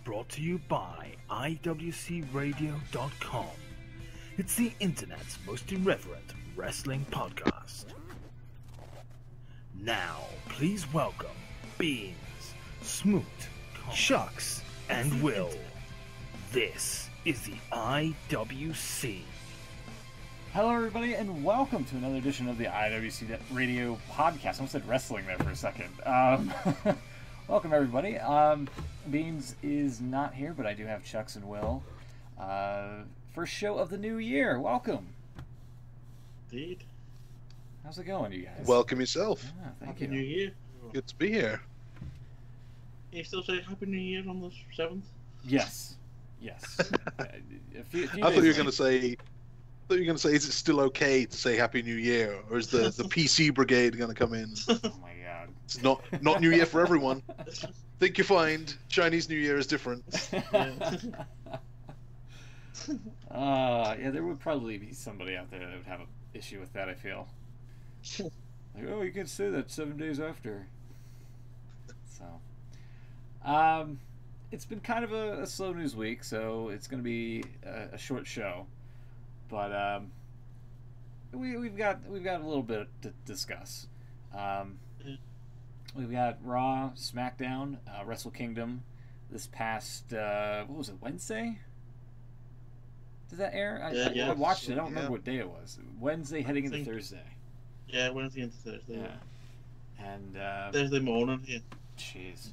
brought to you by IWCRadio.com. It's the internet's most irreverent wrestling podcast. Now, please welcome Beans, Smoot, Chucks, and Will. This is the IWC. Hello, everybody, and welcome to another edition of the IWC Radio podcast. I almost said wrestling there for a second. Welcome, everybody. Beans is not here, but I do have Chucks and Will. First show of the new year. Welcome. Indeed. How's it going, you guys? Welcome yourself. Yeah, thank Happy you. New Year. Good to be here. Can you still say Happy New Year on the 7th? Yes. Yes. A few I thought you were days going to say. Is it still okay to say Happy New Year, or is the PC brigade going to come in? Oh my god. It's not New Year for everyone. Think you find Chinese New Year is different. Yeah, there would probably be somebody out there that would have an issue with that, I feel. Like, oh, you can say that 7 days after. So, it's been kind of a slow news week, so it's going to be a short show. But we've got a little bit to discuss. We've got Raw, SmackDown, Wrestle Kingdom this past what was it, Wednesday? Did that air? I watched it. I don't remember what day it was. Wednesday heading into Thursday. Yeah, Wednesday into Thursday. Yeah. And Thursday morning. Yeah. Jeez.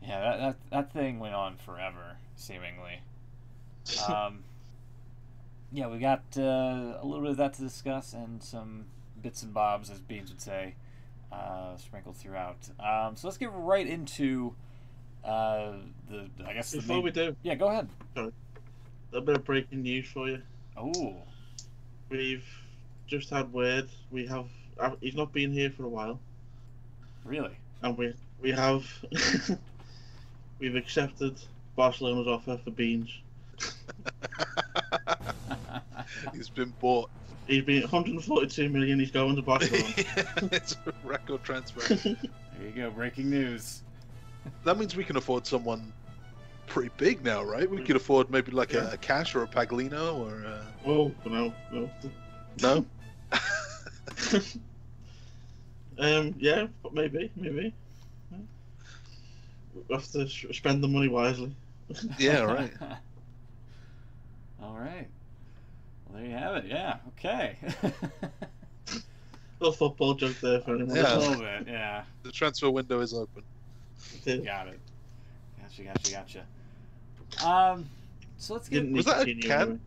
Yeah, that thing went on forever, seemingly. Yeah, we got a little bit of that to discuss and some bits and bobs, as Beans would say, sprinkled throughout. So let's get right into Before we do, yeah, go ahead. sorry, a bit of breaking news for you. Oh, We've just had word. He's not been here for a while, really? and we have we've accepted Barcelona's offer for Beans. He's been bought. He's been 142 million. He's going to Barcelona. It's a record transfer. There you go, breaking news. That means we can afford someone pretty big now, right? We could afford maybe like a Cash or a Paglino or a... Oh no. No? Yeah, but maybe. We have to spend the money wisely. Yeah, right. All right. Well, there you have it. Yeah. Okay. Little football joke there for anyone. Yeah. A little bit. Yeah. The transfer window is open. Got it. Gotcha. So let's get. Didn't Was need that a to continue can? anyway.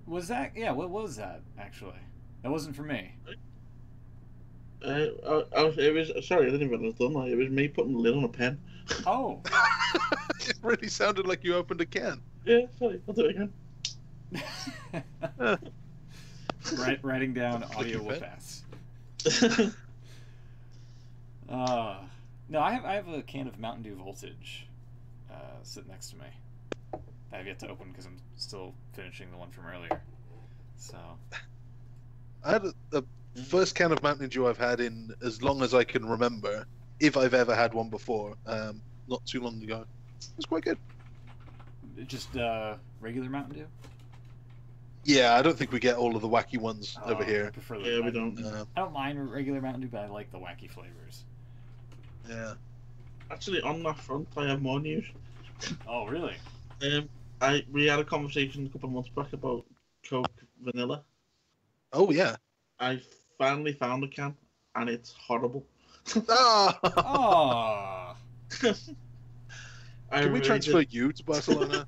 Was that? Yeah. What was that actually? That wasn't for me. It was sorry, I didn't even have done that. It was me putting the lid on a pen. Oh. It really sounded like you opened a can. Yeah, sorry, I'll do it again. Writing down audio will Flick your pass. No, I have a can of Mountain Dew Voltage sitting next to me. I have yet to open because I'm still finishing the one from earlier. So I had the first can of Mountain Dew I've had in as long as I can remember, if I've ever had one before, not too long ago. It was quite good. just regular Mountain Dew. Yeah, I don't think we get all of the wacky ones over I here. prefer Yeah, we don't. I don't mind regular Mountain Dew, but I like the wacky flavors. Yeah. Actually, on that front, I have more news. Oh, really? We had a conversation a couple of months back about Coke Vanilla. Oh, yeah. I finally found a can, and it's horrible. Ah! Oh. Can we transfer you to Barcelona?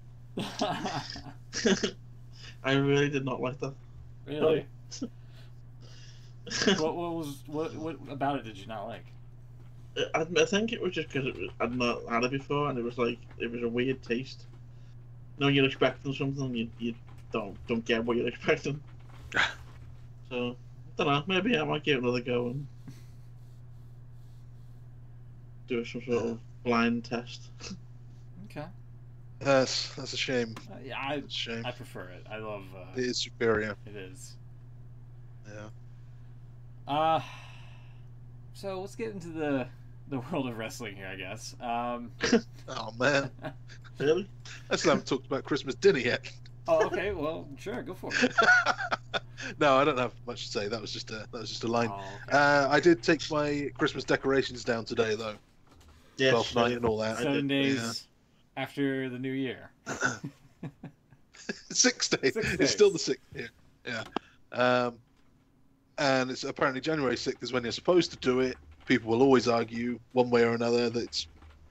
I really did not like that. Really? What about it did you not like? I think it was just because I'd not had it before, and it was a weird taste. No, you're expecting something, and you don't get what you're expecting. So, I don't know. Maybe I might give it another go and do some sort of blind test. Okay. That's a shame. Yeah, It's a shame. I prefer it. I love. It is superior. It is. Yeah. So let's get into the the world of wrestling here, I guess. Oh man, Really? I still haven't talked about Christmas dinner yet. Oh, okay. Well, sure, go for it. No, I don't have much to say. That was just a line. Oh, okay. I did take my Christmas decorations down today, though. Yes. 12th night and all that. 7 days after the new year. 6 days. 6 days. It's still the 6th. Yeah. And it's apparently January 6th is when you're supposed to do it. People will always argue one way or another that it's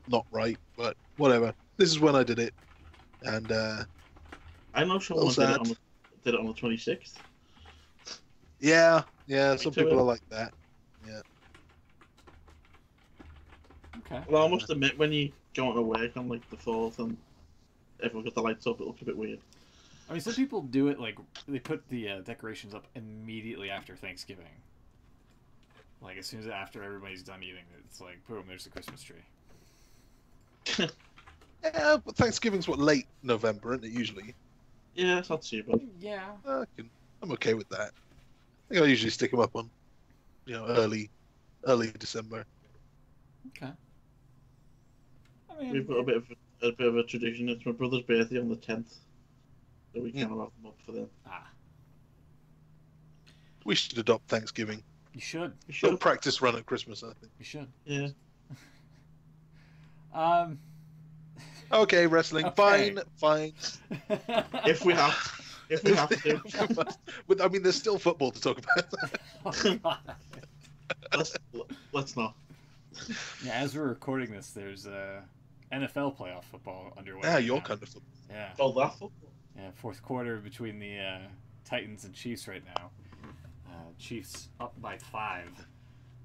not right, but whatever. This is when I did it, and I know someone did it on the 26th. yeah, some too. people are like that. Yeah. Okay. Well, I must admit, when you go to work on like the 4th and everyone got the lights up, it looks a bit weird. I mean, some people do it like they put the decorations up immediately after Thanksgiving. Like as soon as after everybody's done eating, it's like boom, there's the Christmas tree. Yeah, but Thanksgiving's late November, isn't it? Usually. Yeah, it's not too bad. Yeah. I'm okay with that. I think I usually stick them up on, early December. Okay. I mean, We've got a bit of a tradition. It's my brother's birthday on the 10th, so we kind of have them up for them. We should adopt Thanksgiving. You should. We Should should. practice run at Christmas, I think. You should. Yeah. Okay, wrestling. Okay. Fine. If we have to. But I mean, there's still football to talk about. Let's not. Yeah, as we're recording this, there's NFL playoff football underway. Yeah, right your now. kind of football. Yeah. Oh, that football. Yeah, fourth quarter between the Titans and Chiefs right now. Chiefs up by 5.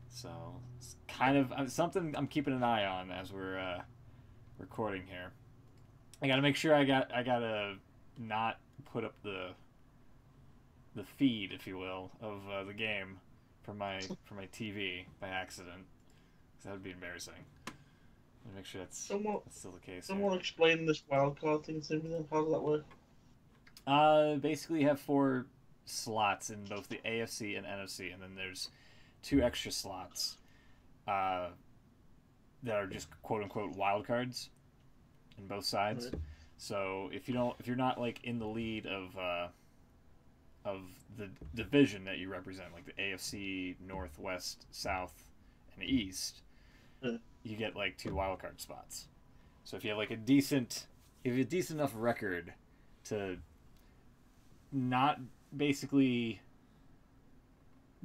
So it's kind of something I'm keeping an eye on as we're recording here. I got to make sure I gotta not put up the feed, if you will, of the game for my TV by accident. 'Cause that would be embarrassing. I'll make sure that's still the case. Someone explain this wildcard thing to me then. How does that work? Basically you have 4 slots in both the AFC and NFC, and then there's 2 extra slots that are just quote unquote wild cards in both sides. Right. So if you're not like in the lead of the division that you represent, like the AFC North, West, South, and East, you get like 2 wild card spots. So if you have like a decent enough record to not basically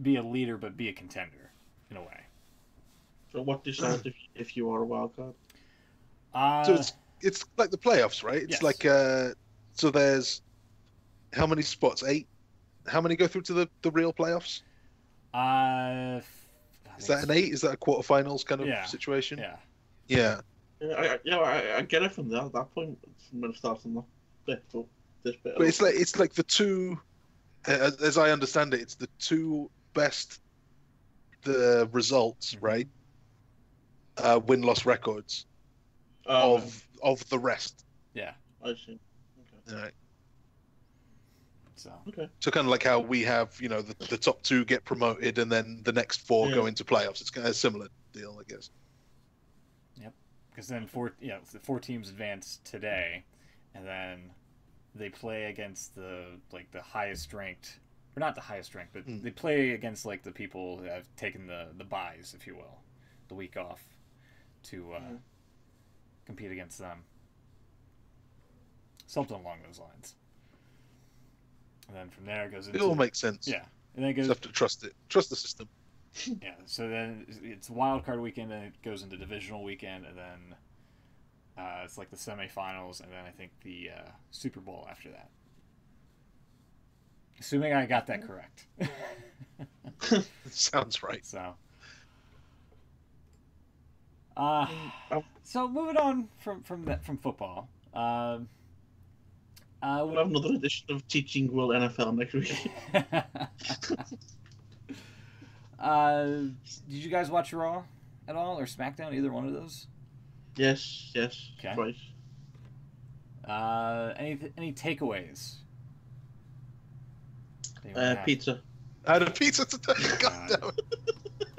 be a leader but be a contender in a way. So what decides if you are a wild card? So it's like the playoffs, right? It's Yes. like so there's how many spots? 8. How many go through to the real playoffs? Is that an 8? Is that a quarterfinals kind of situation? Yeah. Yeah. I get it from that point. From when it starts on this bit. But it's like the 2, as I understand it, it's the 2 best the results, right? Win-loss records of the rest. Yeah. I see. Okay. All right. So kind of like how we have, the top 2 get promoted and then the next 4 go into playoffs. It's kind of a similar deal, I guess. Yep. Because then 4 teams advance today, and then they play against the highest ranked, or not the highest ranked, but they play against like the people that have taken the buys, if you will, the week off, to compete against them. Something along those lines. And then from there it goes into... It all makes sense. Yeah. And then it goes... You have to trust it. Trust the system. Yeah. So then it's wild card weekend, and it goes into divisional weekend, and then it's like the semifinals, and then I think the Super Bowl after that. Assuming I got that correct. Sounds right. So... so moving on from football. We'll have another edition of Teaching Will NFL next week. Did you guys watch Raw at all, or SmackDown? Either one of those? Yes. Okay. Twice. Any takeaways? Pizza. I had a pizza today. God damn it.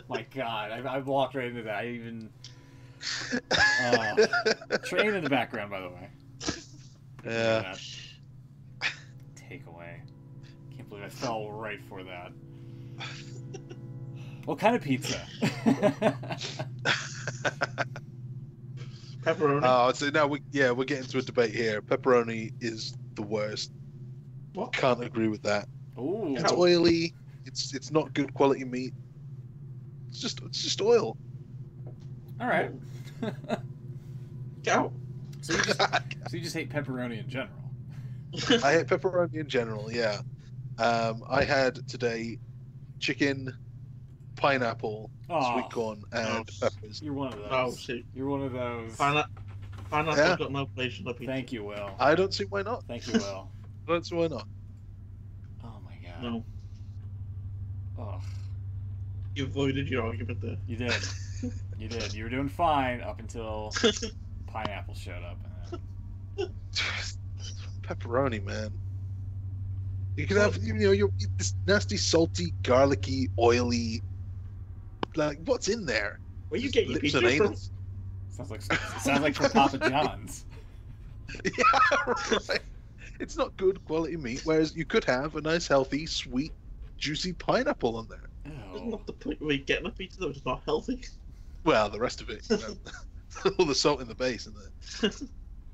My God, I walked right into that. I even train in the background, by the way. Yeah. Takeaway. Can't believe I fell right for that. What kind of pizza? Pepperoni. Oh, so now we're getting to a debate here. Pepperoni is the worst. What? Can't agree with that. Ooh. It's oily. It's not good quality meat. It's just oil. All right. Cow. So you just hate pepperoni in general. I hate pepperoni in general. Yeah. I had today chicken, pineapple, sweet corn, and peppers. You're one of those. Oh, see. You're one of those. Pineapple's Yeah. got no place in the pizza. Thank you, Will. I don't see why not. Thank you, Will. I don't see why not. Oh my God. No. Oh, You avoided your argument there. you did. You did. You were doing fine up until pineapple showed up. Pepperoni, man. You can have this nasty, salty, garlicky, oily. Like, what's in there? Where you get your Lips pizza and from? anus. Sounds like from Papa John's. Yeah, right. It's not good quality meat. Whereas you could have a nice, healthy, sweet, juicy pineapple on there. Isn't Oh. that the point where you're getting a pizza that was not healthy? Well, the rest of it, all the salt in the base and the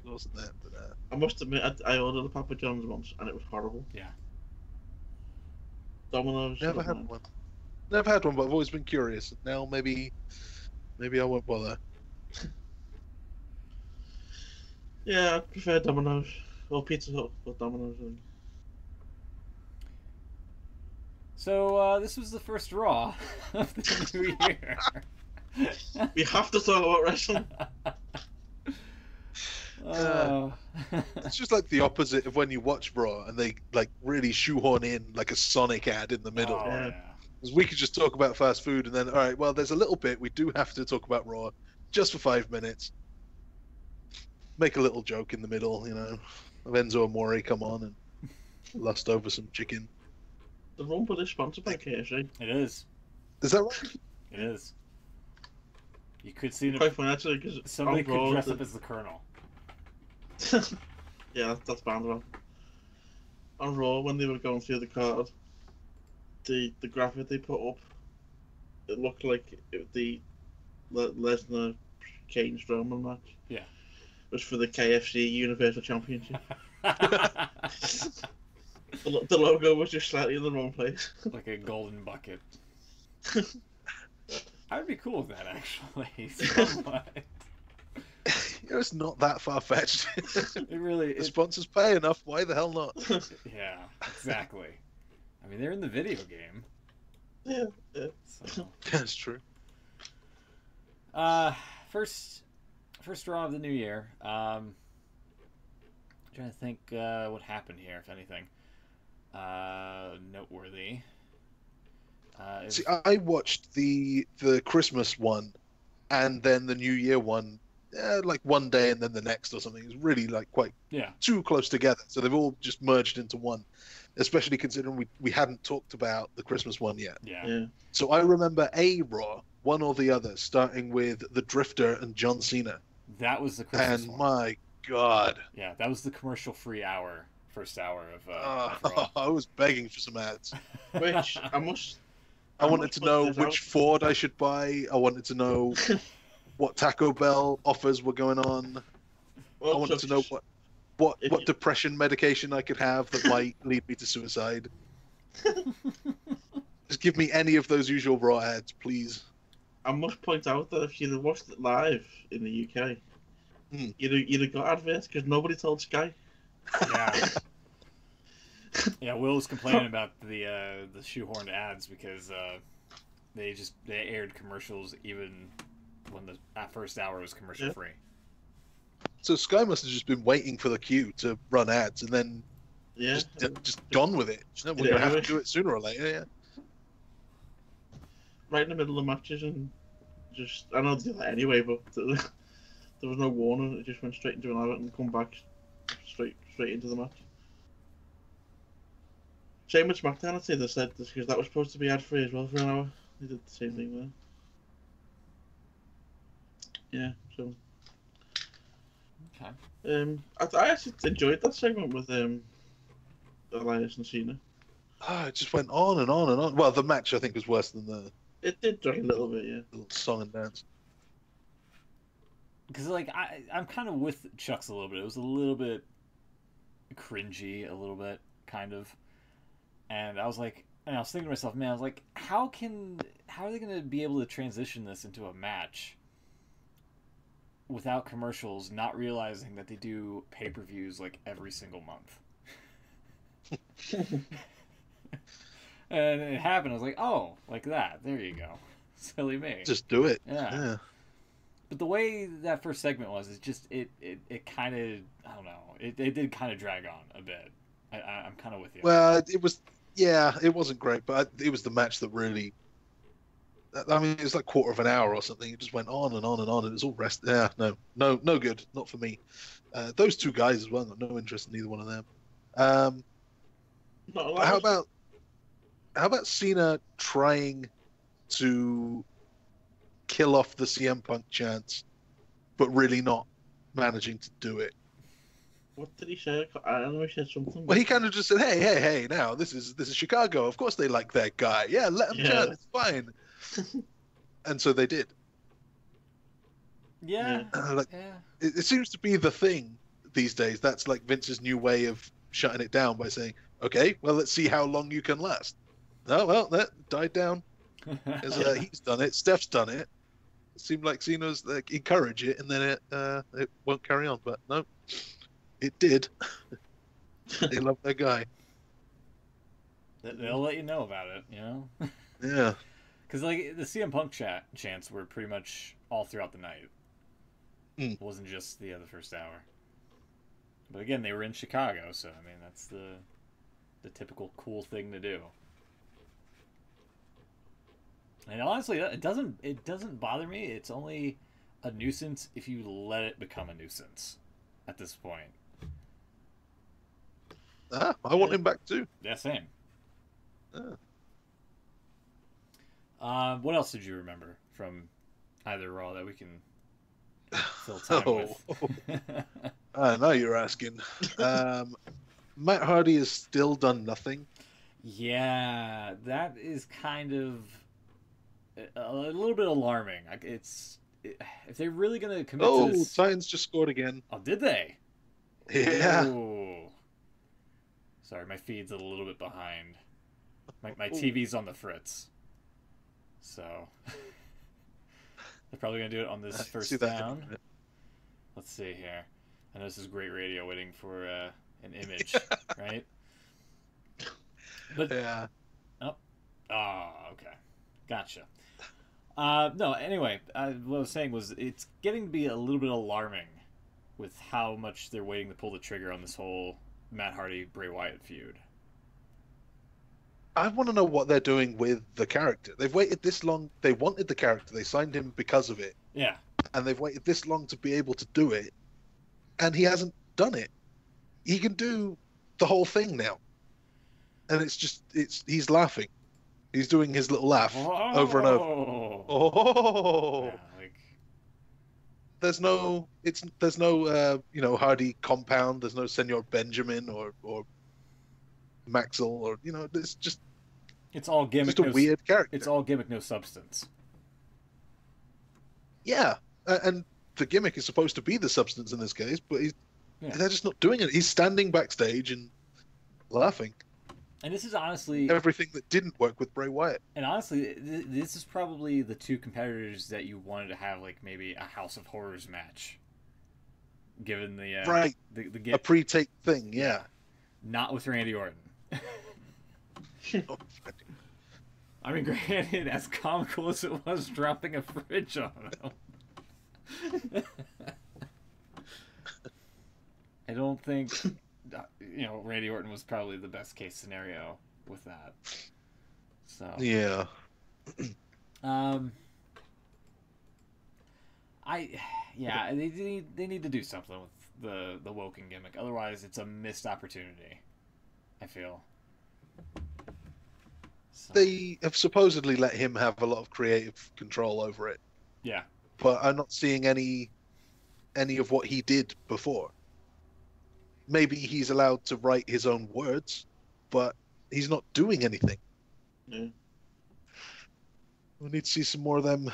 wasn't there. But I must admit, I ordered a Papa John's once and it was horrible. Yeah. Domino's. never had one. Never had one, but I've always been curious. Now maybe I won't bother. Yeah, I prefer Domino's. Or Pizza Hut, but Domino's. So this was the first Raw of the new year. We have to talk about wrestling. It's just like the opposite of when you watch Raw and they like really shoehorn in like a Sonic ad in the middle. Oh, Yeah. yeah. Because we could just talk about fast food and then, all right, well, there's a little bit we do have to talk about Raw just for 5 minutes. Make a little joke in the middle, of Enzo Amore come on and lust over some chicken. The Rumble is sponsored by KFC. It is. Is that right? It is. You could see Quite funny actually, because somebody could dress up as the Colonel. Yeah, that's banned about. On Raw, when they were going through the card, the graphic they put up, it looked like the Lesnar Kane Strowman match. Yeah. Was for the KFC Universal Championship. The logo was just slightly in the wrong place. Like a golden bucket. I would be cool with that, actually. Somewhat. It's not that far fetched. It really The is. sponsors pay enough. Why the hell not? Yeah, exactly. I mean, they're in the video game. Yeah. So, That's true. first Raw of the new year. Trying to think what happened here, if anything. Noteworthy. See, I watched the Christmas one, and then the New Year one, like one day and then the next or something. It was really like quite too close together, so they've all just merged into one. Especially considering we hadn't talked about the Christmas one yet. Yeah. So I remember a Raw, one or the other, starting with the Drifter and John Cena. That was the Christmas And one. my God, Yeah, that was the commercial-free first hour of Raw. I was begging for some ads. Which I wanted to know which Ford I should buy. I wanted to know what Taco Bell offers were going on. I wanted to know what depression medication I could have that might lead me to suicide. Just give me any of those usual Raw ads, please. I must point out that if you'd have watched it live in the UK, you'd have got adverts because nobody told Sky. Yeah. Yeah, Will was complaining about the shoehorned ads because they aired commercials even when that first hour was commercial free. So Sky must have just been waiting for the cue to run ads and then just gone with it. We're going to have to do it sooner or later, yeah. Right in the middle of matches and I know they do that anyway, but there was no warning. It just went straight into an advert and come back straight into the match. Same with SmackDown, I'd say they said this because that was supposed to be ad free as well for an hour. They did the same thing Yeah. So. Okay. I actually enjoyed that segment with Elias and Cena. Oh, it just went on and on and on. Well, the match I think was worse than the It did drag a little bit, yeah. little song and dance. Because like I'm kind of with Chuck's a little bit. It was a little bit cringy, a little bit kind of, and I was like, and I was thinking to myself, man, I was like, how are they going to be able to transition this into a match without commercials? Not realizing that they do pay-per-views like every single month. And it happened. I was like, oh, like that. There you go. Silly me. Just do it. Yeah. But the way that first segment was, it's just it kind of, I don't know. It did kind of drag on a bit. I'm kind of with you. Well, it wasn't great, but it was the match that really. I mean, it was like quarter of an hour or something. It just went on and on and on. It was all rest. Yeah, no good. Not for me. Those two guys as well. Got no interest in either one of them. How about Cena trying to kill off the CM Punk chance, but really not managing to do it? What did he say? I don't know. He said something. Well, he kind of just said, "Hey! Now this is Chicago. Of course they like that guy. Yeah, let him chant. It's fine." And so they did. Yeah. It seems to be the thing these days. That's like Vince's new way of shutting it down by saying, "Okay, well, let's see how long you can last." Oh, well, that died down. He's done it. Steph's done it. It seemed like Cena's like encourage it, and then it won't carry on. But no, it did. They love their guy. They'll let you know about it, you know. Yeah. Because like the CM Punk chants were pretty much all throughout the night. It wasn't just the first hour. But again, they were in Chicago, so I mean that's the typical cool thing to do. And honestly, it doesn't bother me. It's only a nuisance if you let it become a nuisance at this point. I want him back too. Yeah, same. What else did you remember from either Raw that we can fill time with? I know you're asking. Matt Hardy has still done nothing. Yeah, that is kind of a little bit alarming. If they're really going to commit to this... Titans just scored again. Oh, did they? Yeah. Ooh. Sorry, my feed's a little bit behind. My TV's on the fritz. So they're probably going to do it on this first down. Let's see here. I know this is great radio waiting for an image, right? But, yeah. Oh, okay. Gotcha. No, anyway, what I was saying was it's getting to be a little bit alarming with how much they're waiting to pull the trigger on this whole Matt Hardy-Bray Wyatt feud. I want to know what they're doing with the character. They've waited this long. They wanted the character. They signed him because of it. Yeah. And they've waited this long to be able to do it. And he hasn't done it. He can do the whole thing now. And he's laughing. He's doing his little laugh over and over. Oh. Yeah, like... There's no Hardy compound. There's no Senor Benjamin or Maxwell or it's all gimmick. Just a weird character. It's all gimmick, no substance. Yeah, and the gimmick is supposed to be the substance in this case, but they're just not doing it. He's standing backstage and laughing. And this is honestly everything that didn't work with Bray Wyatt. And honestly, this is probably the two competitors that you wanted to have like maybe a House of Horrors match. Given the right, a pre-tape thing, yeah. Not with Randy Orton. I mean, granted, as comical as it was dropping a fridge on him, I don't think Randy Orton was probably the best case scenario with that. So yeah. They need to do something with the Woken gimmick. Otherwise, it's a missed opportunity, I feel. So. They have supposedly let him have a lot of creative control over it. Yeah. but I'm not seeing any of what he did before. Maybe he's allowed to write his own words, but he's not doing anything. Yeah. We need to see some more of them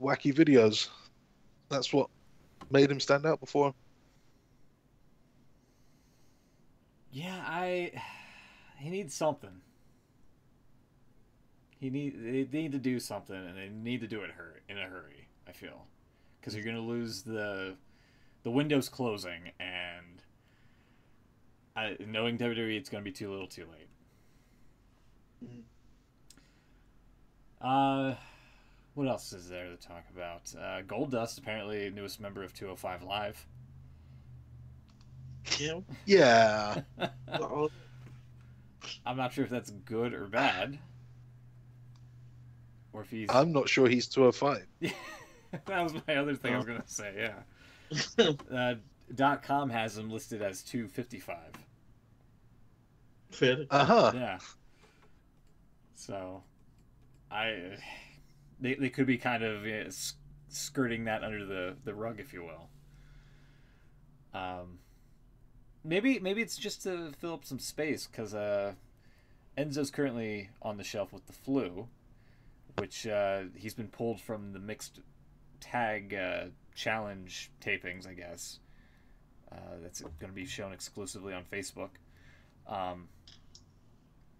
wacky videos. That's what made him stand out before. Yeah, he needs something. They need to do something, and they need to do it in a hurry. I feel, because you're gonna lose the window's closing, and knowing WWE, it's gonna be too little, too late. What else is there to talk about? Goldust, apparently newest member of 205 Live. Yeah. Yeah. I'm not sure if that's good or bad. Or if he's... I'm not sure he's 205. That was my other thing I was going to say, yeah. .com has him listed as 255. Fair. Uh-huh. Yeah. So, they could be kind of skirting that under the rug, if you will. Maybe it's just to fill up some space, because Enzo's currently on the shelf with the flu, which he's been pulled from the mixed tag challenge tapings, I guess. That's going to be shown exclusively on Facebook.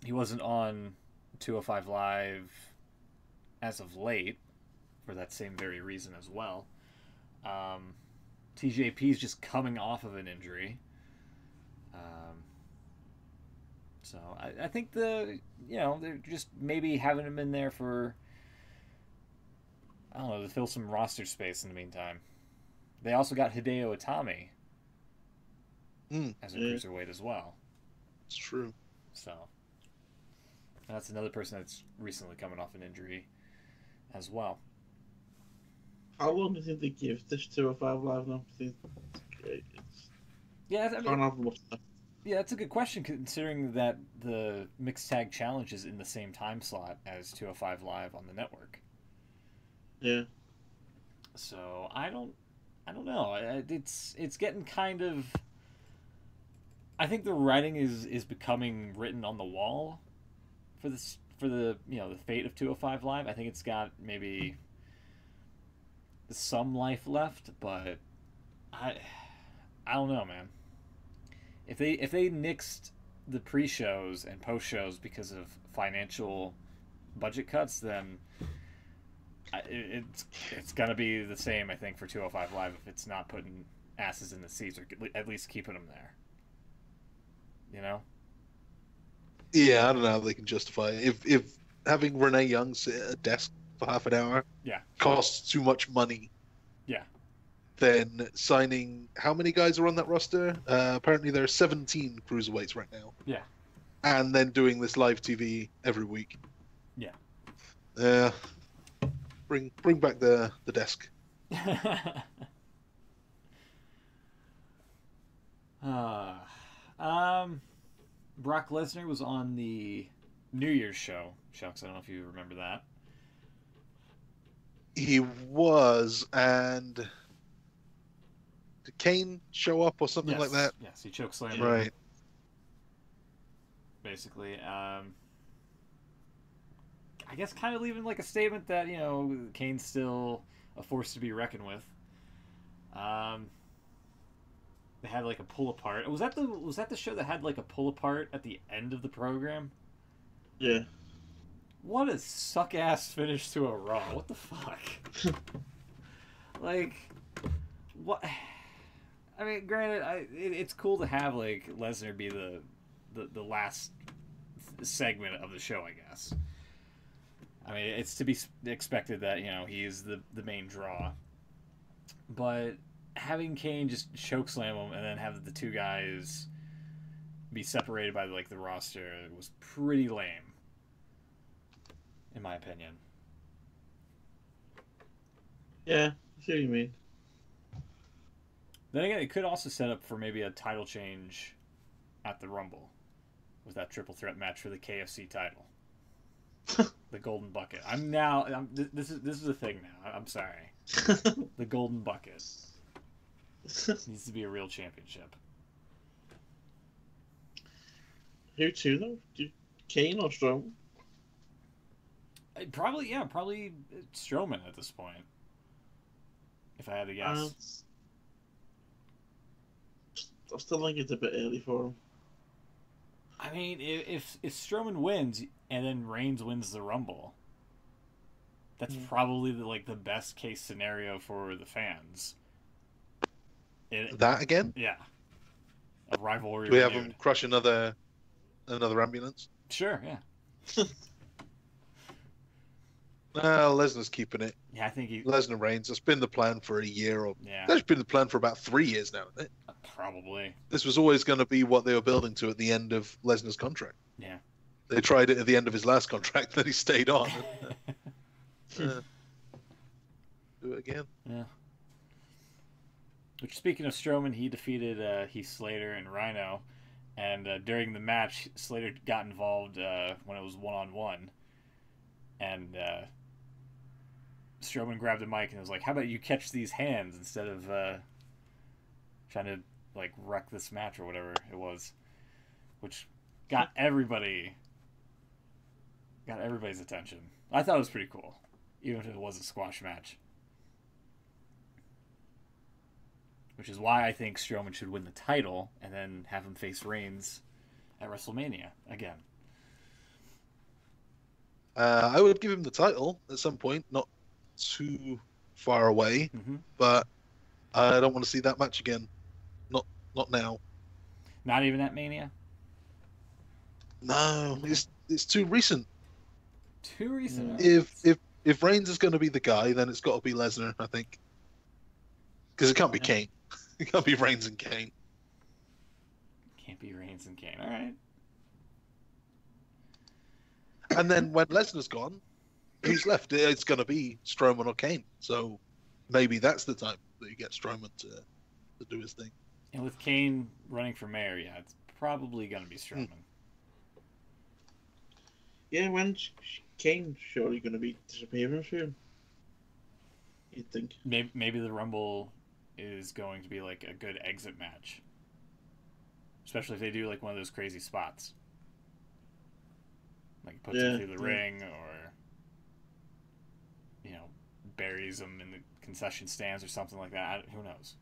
He wasn't on 205 Live as of late for that same very reason as well. TJP's just coming off of an injury. So I think they're just maybe having him in there for, I don't know, to fill some roster space in the meantime. They also got Hideo Itami as a cruiserweight as well. It's true. So that's another person that's recently coming off an injury as well. How long do you think they give this 205 Live now? Yeah, that's a good question, considering that the mixed tag challenge is in the same time slot as 205 Live on the network. Yeah. So I don't know. It's getting kind of. I think the writing is becoming written on the wall for this, for the fate of 205 Live. I think it's got maybe some life left, but I don't know, man. If they nixed the pre-shows and post-shows because of financial budget cuts, then it's gonna be the same, I think, for 205 Live if it's not putting asses in the seats, or at least keeping them there. You know? Yeah, I don't know how they can justify it. If having Renee Young sit at a desk for half an hour costs too much money, then signing, how many guys are on that roster? Apparently there are 17 cruiserweights right now. Yeah. And then doing this live TV every week. Yeah. Bring back the desk. Brock Lesnar was on the New Year's show. Shucks, I don't know if you remember that. He was, and did Kane show up or something like that? Yes, he chokeslammed. Right. Basically, I guess kind of leaving like a statement that Kane's still a force to be reckoned with. They had like a pull apart. Was that the show that had like a pull apart at the end of the program? Yeah. What a suck ass finish to a Raw. What the fuck? Like, what? I mean, granted, it's cool to have like Lesnar be the last segment of the show, I guess. I mean, it's to be expected that he is the main draw, but having Kane just chokeslam him and then have the two guys be separated by like the roster was pretty lame, in my opinion. Yeah, I see what you mean. Then again, it could also set up for maybe a title change at the Rumble with that triple threat match for the KFC title. The Golden Bucket. This is a thing now. I'm sorry. The golden bucket. Needs to be a real championship. Who to though? Kane or Strowman? Probably Strowman at this point. If I had to guess. I still think it's a bit early for him. I mean, if Strowman wins and then Reigns wins the Rumble, that's probably the best case scenario for the fans. That again? Yeah. A rivalry. Do we have him crush another ambulance? Sure, yeah. Lesnar's keeping it. Yeah, I think Lesnar Reigns. That's been the plan for a year, or yeah, that's been the plan for about 3 years now, isn't it? Probably. This was always going to be what they were building to at the end of Lesnar's contract. Yeah. They tried it at the end of his last contract, then he stayed on. Do it again. Yeah. Which, speaking of Strowman, he defeated Heath Slater and Rhino, and during the match, Slater got involved when it was 1-on-1, and Strowman grabbed the mic and was like, "How about you catch these hands instead of trying to wreck this match or whatever it was," which got everybody's attention. I thought it was pretty cool, even if it was a squash match. Which is why I think Strowman should win the title and then have him face Reigns at WrestleMania again. I would give him the title at some point, not too far away, but I don't want to see that match again. Not now. Not even at Mania? No, it's too recent. Too recent. If Reigns is going to be the guy, then it's got to be Lesnar, I think. Because it can't be Kane. It can't be Reigns and Kane. Can't be Reigns and Kane. All right. And then when Lesnar's gone, who's left? It's going to be Strowman or Kane. So maybe that's the time that you get Strowman to do his thing. And with Kane running for mayor, yeah, it's probably going to be Strowman. Yeah, when's Kane surely going to be disappearing soon? You'd think. Maybe the Rumble is going to be a good exit match. Especially if they do one of those crazy spots. Puts him through the ring or, buries him in the concession stands or something like that. Who knows?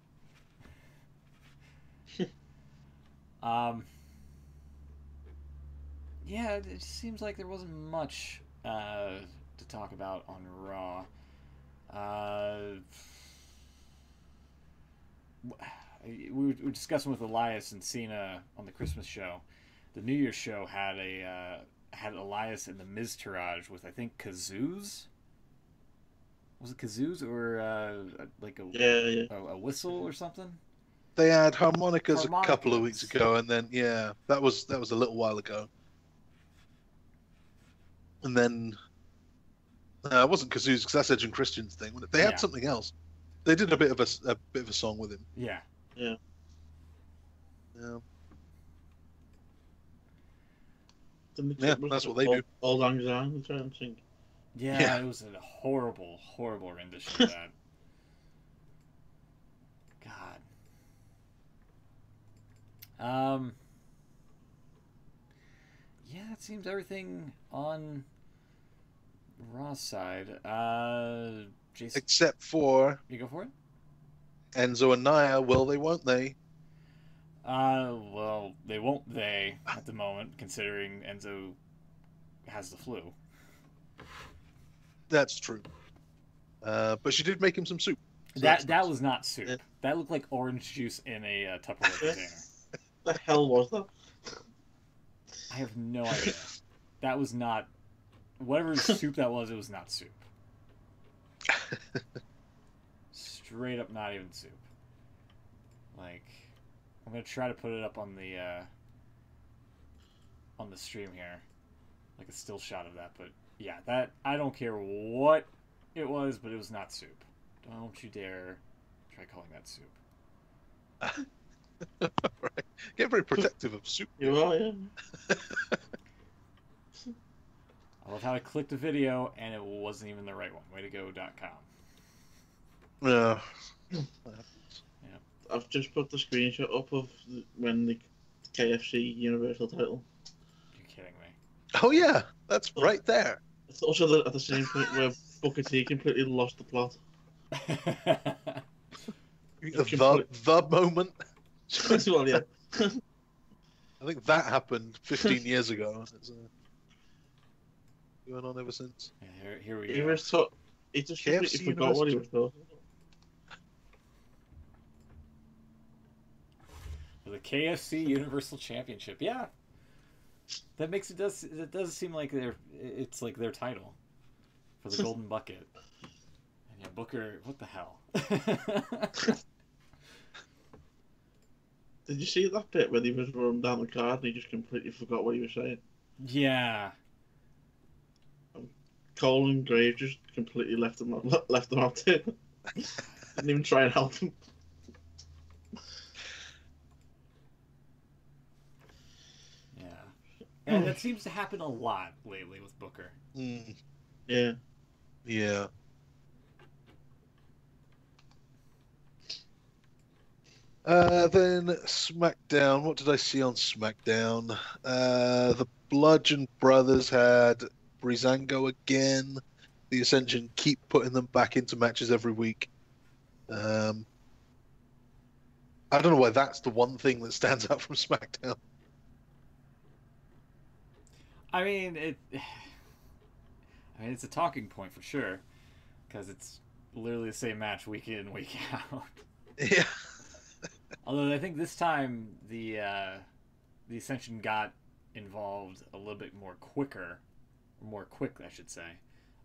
Yeah, it seems like there wasn't much to talk about on Raw. We were discussing with Elias and Cena on the Christmas show. The New Year's show had Elias and the Miz Taraj with, I think, kazoos. Was it kazoos or a whistle or something? They had harmonicas a couple of weeks ago, and then that was a little while ago. And then it wasn't kazoos because that's Edge and Christian's thing. They had something else. They did a bit of a song with him. Yeah. Yeah. Yeah. Yeah, that's what they do. All Lang Syne, I'm trying to think. Yeah, it was a horrible, horrible rendition of that. God. Yeah, it seems everything on Raw's side. Jason, except for you go for it. Enzo and Nia, will they? Won't they? Well, they won't. At the moment, considering Enzo has the flu. That's true. But she did make him some soup. So that was not soup. Yeah. That looked like orange juice in a Tupperware container. The hell was that? I have no idea. That was not whatever soup that was. It was not soup. Straight up, not even soup. I'm gonna try to put it up on the stream here, a still shot of that. But yeah, that I don't care what it was, but it was not soup. Don't you dare try calling that soup. Right. Get very protective of soup. You are, yeah. I love how I clicked a video and it wasn't even the right one. Way to go.com. Yeah. I've just put the screenshot up of when the KFC Universal title. You're kidding me. Oh yeah, that's right there. It's also at the same point where Booker T completely lost the plot. The moment. Well, yeah. I think that happened 15 years ago. It's going on ever since. Yeah, here we go. He just KFC completely forgot what he was talking. For the KFC Universal Championship, yeah, that makes it does seem like it's like their title for the Golden Bucket. And yeah, Booker, what the hell? Did you see that bit where he was running down the card and he just completely forgot what he was saying? Yeah. Cole and Grave just completely left him out there. Didn't even try and help him. Yeah. And that seems to happen a lot lately with Booker. Mm. Yeah. Yeah. Then SmackDown. What did I see on SmackDown? The Bludgeon Brothers had Breezango again. The Ascension keep putting them back into matches every week. I don't know why that's the one thing that stands out from SmackDown. I mean, it's a talking point for sure, because it's literally the same match week in, week out. Yeah. Although I think this time the Ascension got involved a little bit more quick, I should say,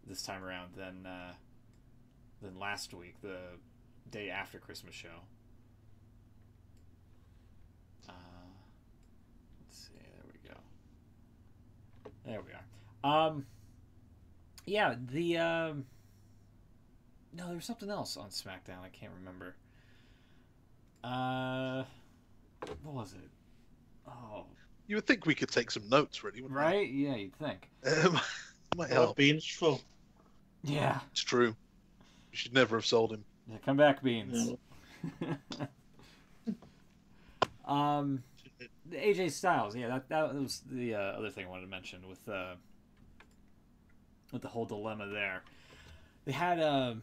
this time around than last week, the day after Christmas show. Let's see. There we go. There we are. Yeah. No, there was something else on SmackDown. I can't remember. What was it? Oh, You would think we could take some notes, really, wouldn't right? Yeah, you'd think. Might help. Beans full. Yeah. It's true. You should never have sold him. Yeah, come back, Beans. The AJ Styles. Yeah, that was the other thing I wanted to mention with the whole dilemma there. They had I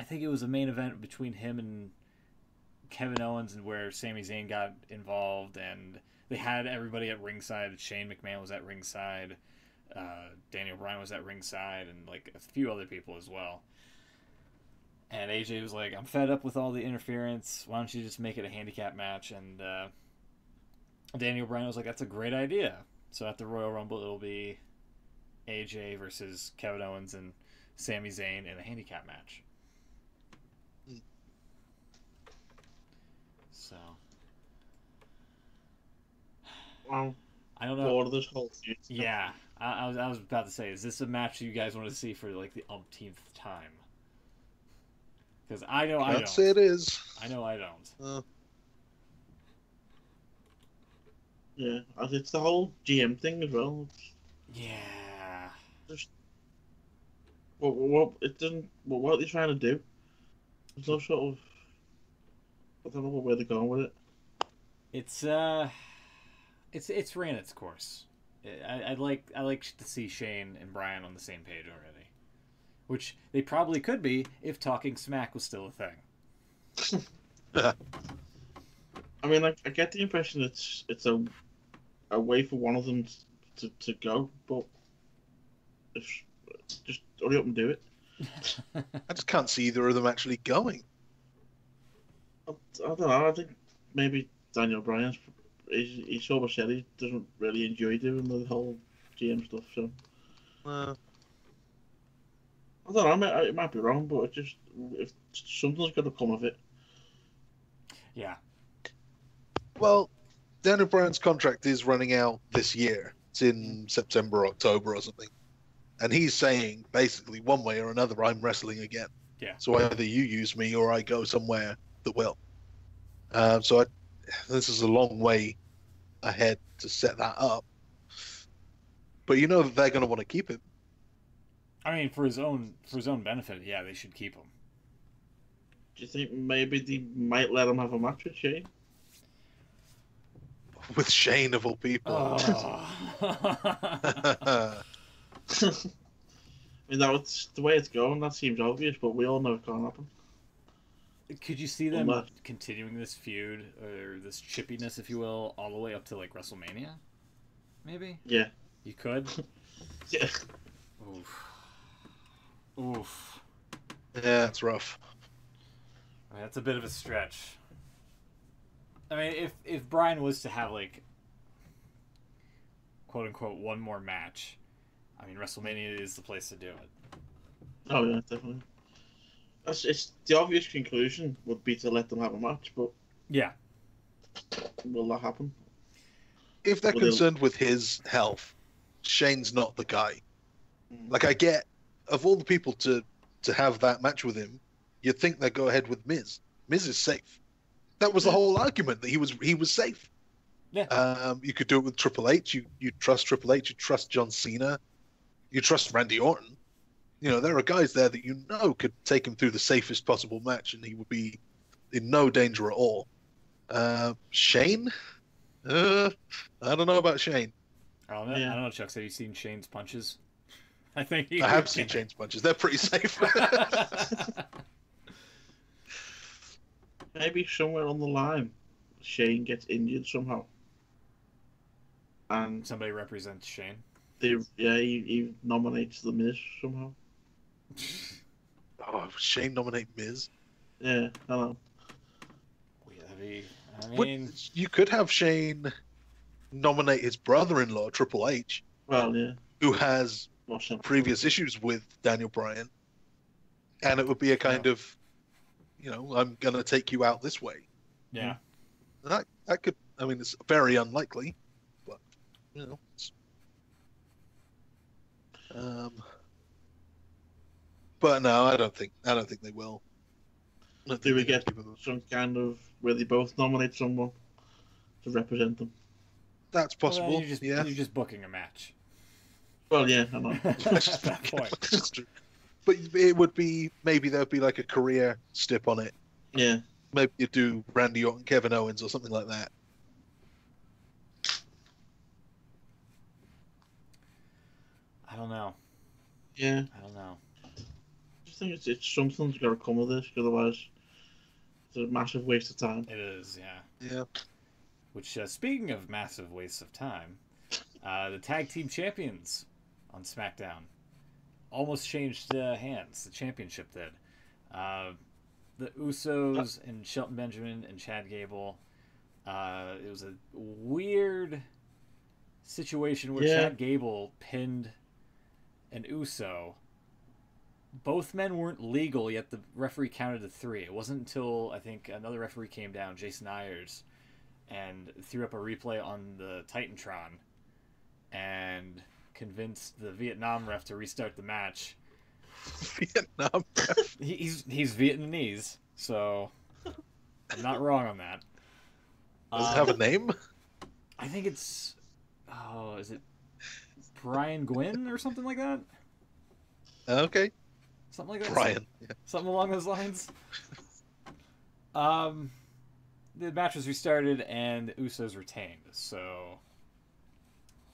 think it was a main event between him and Kevin Owens, and where Sami Zayn got involved, and they had everybody at ringside. Shane McMahon was at ringside, Daniel Bryan was at ringside, and like a few other people as well. And AJ was like, "I'm fed up with all the interference. Why don't you just make it a handicap match?" And Daniel Bryan was like, "That's a great idea." So at the Royal Rumble, it'll be AJ versus Kevin Owens and Sami Zayn in a handicap match. So, Wow. I don't know. Bored of this whole thing. Yeah, I was about to say, is this a match you guys want to see for like the umpteenth time? Because I know I don't. I'd say it is. I know I don't. Yeah, it's the whole GM thing as well. Yeah. Just what it doesn't. What are they trying to do? There's no sort of. I don't know where they're going with it. It's ran its course. I'd like to see Shane and Brian on the same page already, which they probably could be if Talking Smack was still a thing. I mean, I get the impression it's a way for one of them to go, but just hurry up and do it. I just can't see either of them actually going. I don't know. I think maybe Daniel Bryan's. He sort of said he doesn't really enjoy doing the whole GM stuff. So I don't know. It might be wrong, but it just if something's got to come of it. Yeah. Well, Daniel Bryan's contract is running out this year. It's in September, October, or something. And he's saying, basically, one way or another, I'm wrestling again. Yeah. So either you use me or I go somewhere that will. This is a long way ahead to set that up. But you know that they're going to want to keep him. I mean, for his own benefit, yeah, they should keep him. Do you think maybe they might let him have a match with Shane? With Shane of all people. Oh. I mean, that's the way it's going. That seems obvious, but we all know it can't happen. Could you see them Unless- continuing this feud or this chippiness, if you will, all the way up to like WrestleMania? Maybe Yeah. you could. Yeah. Oof. Oof. Yeah, it's rough. I mean, that's a bit of a stretch. I mean, if Brian was to have like, quote unquote, one more match, I mean, WrestleMania is the place to do it. Oh yeah, definitely. It's the obvious conclusion would be to let them have a match, but Yeah. will that happen? If they're Well, they'll- concerned with his health, Shane's not the guy. Mm. Like, I get, of all the people to have that match with him, you'd think they'd go ahead with Miz. Miz is safe. That was the whole argument, that he was safe. Yeah. You could do it with Triple H. You trust Triple H. You trust John Cena. You trust Randy Orton. You know, there are guys there that you know could take him through the safest possible match, and he would be in no danger at all. Shane? I don't know about Shane. I don't know. Yeah. I don't know, Chuck. Have you seen Shane's punches? I think I have seen Shane's punches. They're pretty safe. Maybe somewhere on the line, Shane gets injured somehow, and Somebody represents Shane. he nominates the Miz somehow. Oh, Shane nominate Miz? Yeah, I know. I Would- mean, you could have Shane nominate his brother-in-law, Triple H, Well, yeah. who has More simple. previous issues with Daniel Bryan, and it would be a kind of, you know, I'm going to take you out this way. yeah. And that could, I mean, it's very unlikely, but, you know. But no, I don't think they will. I don't Do we think they're get gonna give them- some kind of where they both nominate someone to represent them? That's Well, possible. you're just booking a match. Well, yeah, I know. At that point. That's true. But it would be, maybe there'd be like a career stip on it. Yeah. Maybe you do Randy Orton, Kevin Owens, or something like that. I don't know. Yeah. I don't know. I just think it's something's got to come of this, 'cause otherwise it's a massive waste of time. It is, yeah. Yeah. Which, speaking of massive wastes of time, the tag team champions on SmackDown almost changed hands. The championship did. The Usos and Shelton Benjamin and Chad Gable. It was a weird situation where Yeah. Chad Gable pinned an Uso. Both men weren't legal, yet the referee counted to 3. It wasn't until, I think, another referee came down, Jason Ayers, and threw up a replay on the Titantron and convinced the Vietnam ref to restart the match. Vietnam. He's Vietnamese, so I'm not wrong on that. Does it have a name? I think it's... Oh, is it Brian Gwynn or something like that? Okay. Something like that? Brian. Yeah. Something along those lines. The match was restarted and the Usos retained. So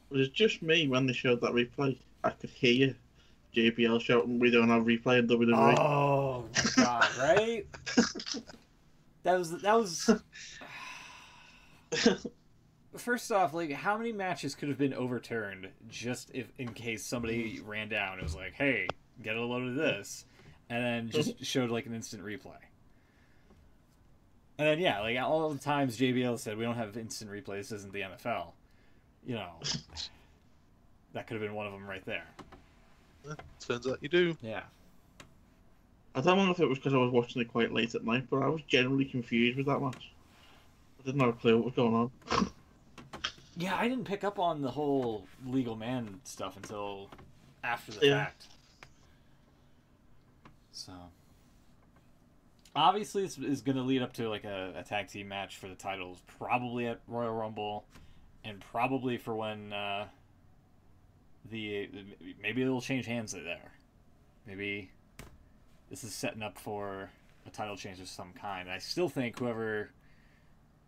Was it just me when they showed that replay? I could hear JBL shouting, "We don't have replay in WWE." oh god, right? That was. First off, like, how many matches could have been overturned just if in case somebody ran down and was like, "Hey, get a load of this," and then just showed like an instant replay. And then yeah, like all the times JBL said we don't have instant replay. This isn't the NFL. You know, that could have been one of them right there. Turns out you do. Yeah. I don't know if it was because I was watching it quite late at night, but I was generally confused with that match. I didn't have a clue what was going on. Yeah, I didn't pick up on the whole legal man stuff until after the Yeah. fact. So, obviously, this is going to lead up to like a tag team match for the titles, probably at Royal Rumble, and probably for when maybe it'll change hands there. Maybe this is setting up for a title change of some kind. I still think whoever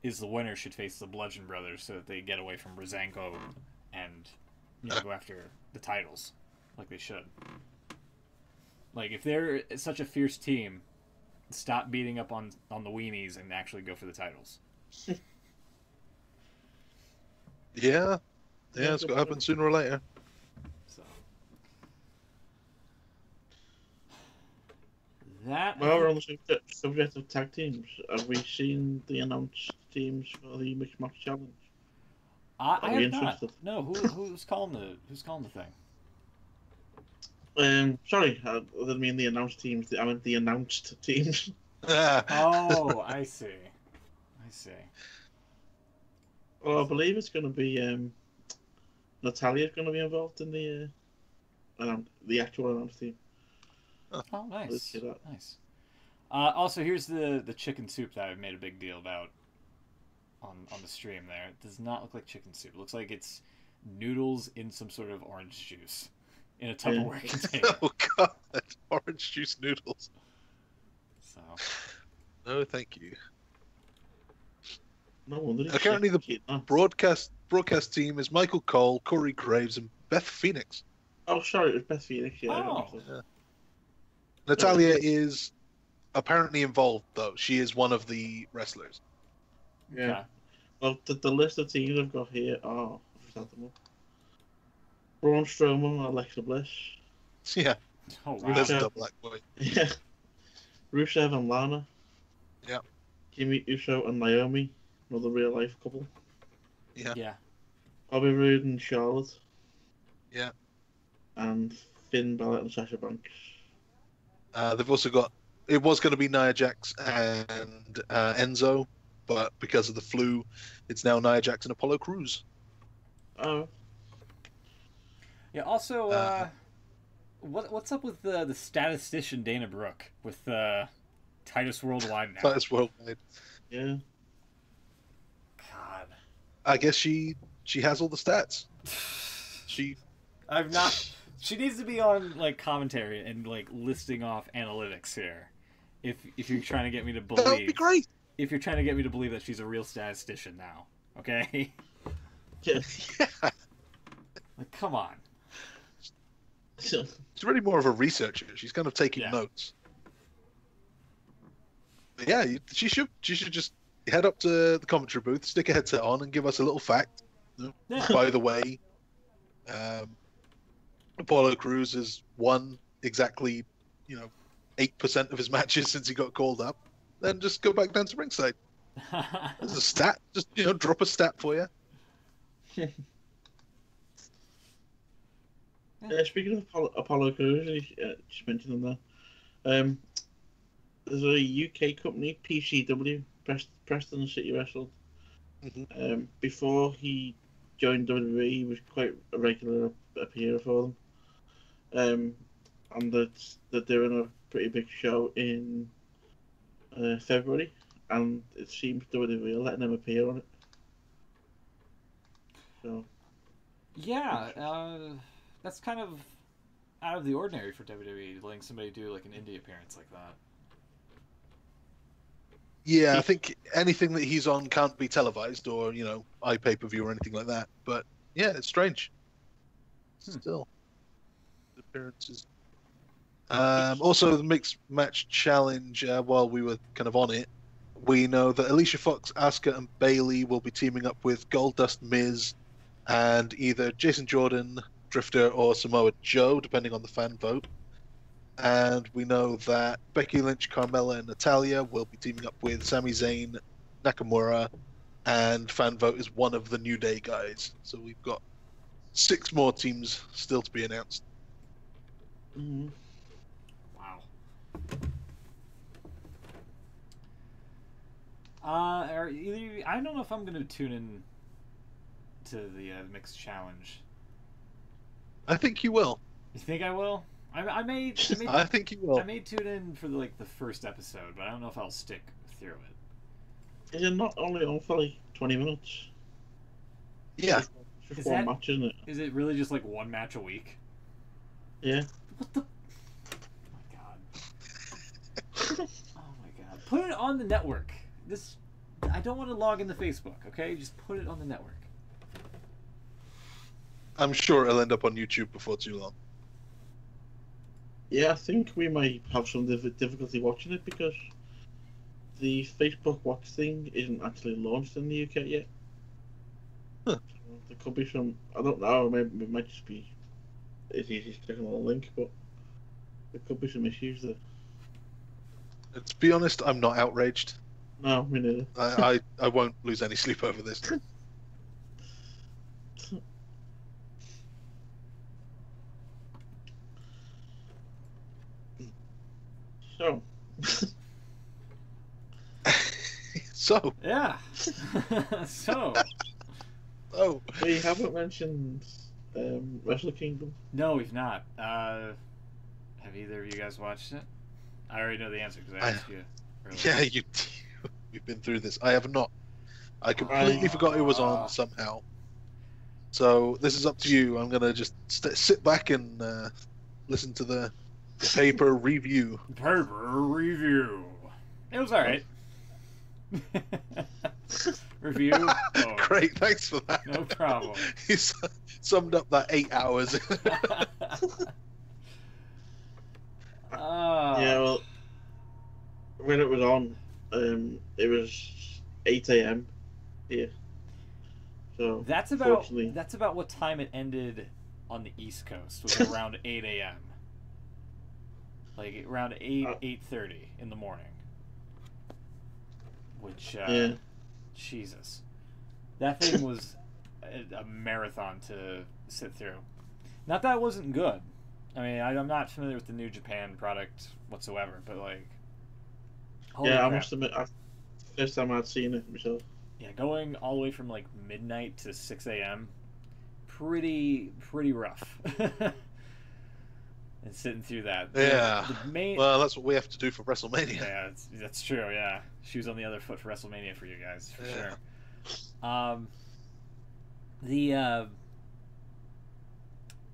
is the winner should face the Bludgeon Brothers so that they get away from Brazanko and go after the titles like they should. Like, if they're such a fierce team, stop beating up on the weenies and actually go for the titles. Yeah, it's got to happen sooner or later. So that. While we're on the subject of tag teams, have we seen the announced teams for the Mixed Match Challenge? I have not. No, who's calling the thing? Sorry, I didn't mean the announced teams. I meant the announced teams. Oh, I see. Well, I believe it's going to be Natalia's going to be involved in the actual announced team. Oh, nice. Nice. Also, here's the chicken soup that I made a big deal about on the stream there. It does not look like chicken soup. It looks like it's noodles in some sort of orange juice in a Tupperware container. Oh, God. Orange juice noodles. So. No, thank you. No wonder. Currently, the broadcast team is Michael Cole, Corey Graves, and Beth Phoenix. Oh, sorry, it was Beth Phoenix. Yeah. Oh. Yeah. Natalia is apparently involved, though. She is one of the wrestlers. Yeah. Okay. Well, the list of teams I've got here are Braun Strowman and Alexa Bliss. Yeah. Oh, wow. There's the Black Boy. Yeah. Rusev and Lana. Yeah. Jimmy Uso and Naomi, another real life couple. Yeah. Bobby Roode and Charlotte. Yeah. And Finn Balor and Sasha Banks. They've also got. It was going to be Nia Jax and Enzo, but because of the flu, it's now Nia Jax and Apollo Crews. Oh. Yeah. Also, what's up with the statistician Dana Brooke with Titus Worldwide now? Titus Worldwide. Yeah. God. I guess she has all the stats. I've not. She needs to be on like commentary and like listing off analytics here. If you're trying to get me to believe, that would be great. If you're trying to get me to believe that she's a real statistician now, okay? Yeah. Like, come on. She's really more of a researcher. She's kind of taking notes. But yeah, she should just head up to the commentary booth, stick a headset on, and give us a little fact. Yeah. By the way, Apollo Crews has won exactly, 8% of his matches since he got called up. Then just go back down to ringside. There's a stat. Just drop a stat for you. Speaking of Apollo Crews, just mentioned them there. There's a UK company, PCW, Preston City Wrestle. Mm-hmm. Before he joined WWE, he was quite a regular appearer for them. And they're doing a pretty big show in February, and it seems WWE are letting him appear on it. So. Yeah, that's kind of out of the ordinary for WWE, letting somebody do like an indie appearance like that. Yeah, I think anything that he's on can't be televised or, iPay-per-view or anything like that. But, yeah, it's strange. Still. The appearances. Also, the Mixed Match Challenge, while we were kind of on it, we know that Alicia Fox, Asuka, and Bayley will be teaming up with Goldust, Miz, and either Jason Jordan, Drifter, or Samoa Joe, depending on the fan vote. And we know that Becky Lynch, Carmella, and Natalya will be teaming up with Sami Zayn, Nakamura, and fan vote is one of the New Day guys. So we've got 6 more teams still to be announced. Mm-hmm. Wow. I don't know if I'm going to tune in to the Mixed Challenge. I think you will. You think I will? I may I think you will. I may tune in for the first episode, but I don't know if I'll stick through it. Is it not only on for like 20 minutes? Yeah. It's just one match, isn't it? Is it really just like one match a week? Yeah. What the? Oh my god. Oh my put it on the network. I don't want to log into Facebook. Okay, just put it on the network. I'm sure it'll end up on YouTube before too long. Yeah, I think we might have some difficulty watching it because the Facebook Watch thing isn't actually launched in the UK yet. Huh. There could be some. I don't know. Maybe it might just be as easy as clicking on a link, but there could be some issues there. To be honest, I'm not outraged. No, me neither. I won't lose any sleep over this. So. So. Yeah. So. Oh. We haven't mentioned Wrestle Kingdom. No, we've not. Have either of you guys watched it? I already know the answer because I asked you earlier. Yeah, we've been through this. I have not. I completely forgot it was on somehow. So this is up to you. I'm gonna just sit back and listen to the paper review. It was all right. Review. Oh, great, thanks for that. No problem. You summed up that 8 hours. Yeah, well, when it was on, it was 8 a.m. here. So that's about what time it ended on the East Coast. Was around 8 a.m. Like around 8:30 in the morning. Which, Jesus, that thing was a marathon to sit through. Not that it wasn't good. I mean, I'm not familiar with the New Japan product whatsoever, but like, holy crap. I must admit, first time I'd seen it myself. Yeah, going all the way from like midnight to 6 a.m. Pretty rough. And sitting through that. Yeah. Well, that's what we have to do for WrestleMania. Yeah, that's true. Yeah, shoes on the other foot for WrestleMania for you guys, for sure. The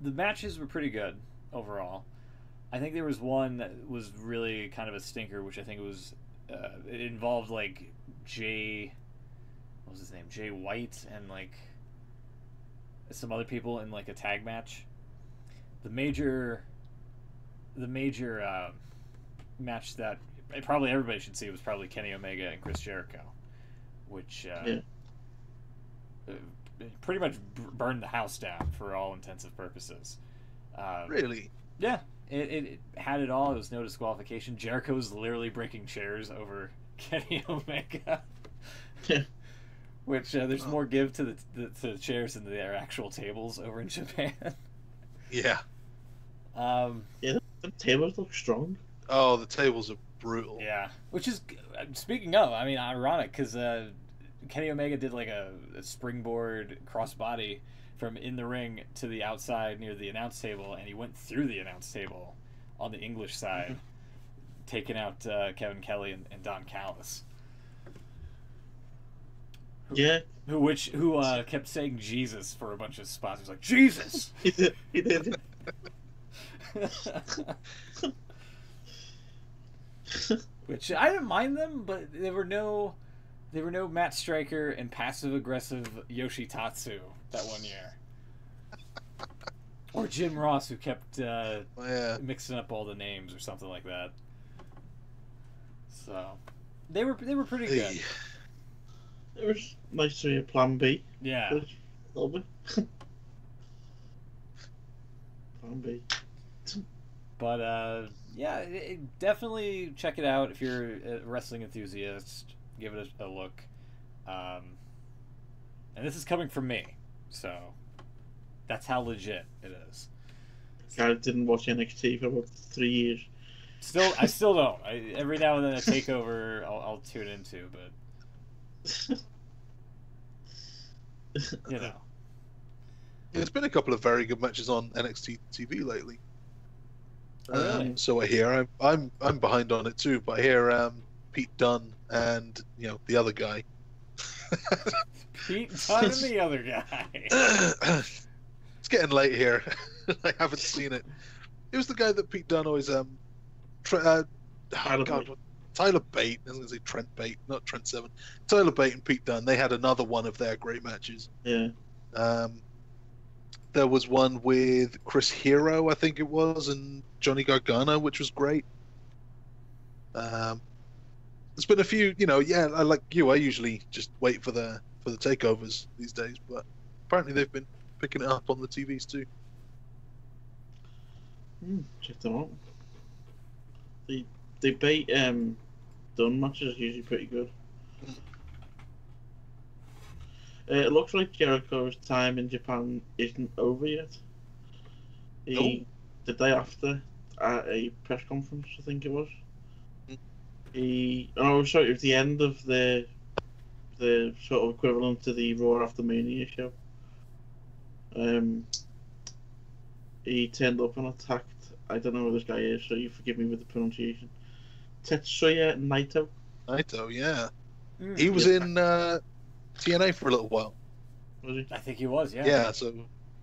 matches were pretty good overall. I think there was one that was really kind of a stinker, which I think was it involved like what was his name? Jay White and like some other people in like a tag match. The major match that probably everybody should see was probably Kenny Omega and Chris Jericho, which pretty much burned the house down for all intents and purposes. Really? Yeah, it had it all. It was no disqualification. Jericho was literally breaking chairs over Kenny Omega. Which there's more give to the chairs than their actual tables over in Japan. Yeah. Yeah, the tables look strong. Oh, the tables are brutal. Yeah, which is, speaking of, I mean, ironic because Kenny Omega did like a springboard crossbody from in the ring to the outside near the announce table, and he went through the announce table on the English side, taking out Kevin Kelly and Don Callis. Yeah. Who kept saying Jesus for a bunch of spots. He was like, Jesus! He did. Which I didn't mind them, but there were no Matt Striker and passive aggressive Yoshitatsu that one year, or Jim Ross, who kept mixing up all the names or something like that. So they were pretty good. It was nice to see a Plan B. Yeah. A little bit. Plan B. But definitely check it out if you're a wrestling enthusiast. Give it a look. And this is coming from me, so that's how legit it is. I didn't watch NXT for about 3 years. I still don't. Every now and then a takeover I'll tune into, but you know. There's been a couple of very good matches on NXT TV lately. Oh, really? So I hear. I'm behind on it too, but I hear Pete Dunne and the other guy. Pete Dunne and the other guy. It's getting late here. I haven't seen it. It was the guy that Pete Dunne always Tyler Bate. I was going to say Trent Bate, not Trent Seven. Tyler Bate and Pete Dunne. They had another one of their great matches. Yeah. There was one with Chris Hero, I think it was, and Johnny Gargano, which was great. There's been a few, I like you. I usually just wait for the takeovers these days, but apparently they've been picking it up on the TVs too. Check them out. The Bate Dunne matches are usually pretty good. It looks like Jericho's time in Japan isn't over yet. The day after, at a press conference, I think it was. It was the end of the sort of equivalent to the Raw After Mania show. He turned up and attacked. I don't know who this guy is, so you forgive me with the pronunciation. Tetsuya Naito. Naito, yeah. He was in TNA for a little while. Was he? I think he was, yeah. Yeah, so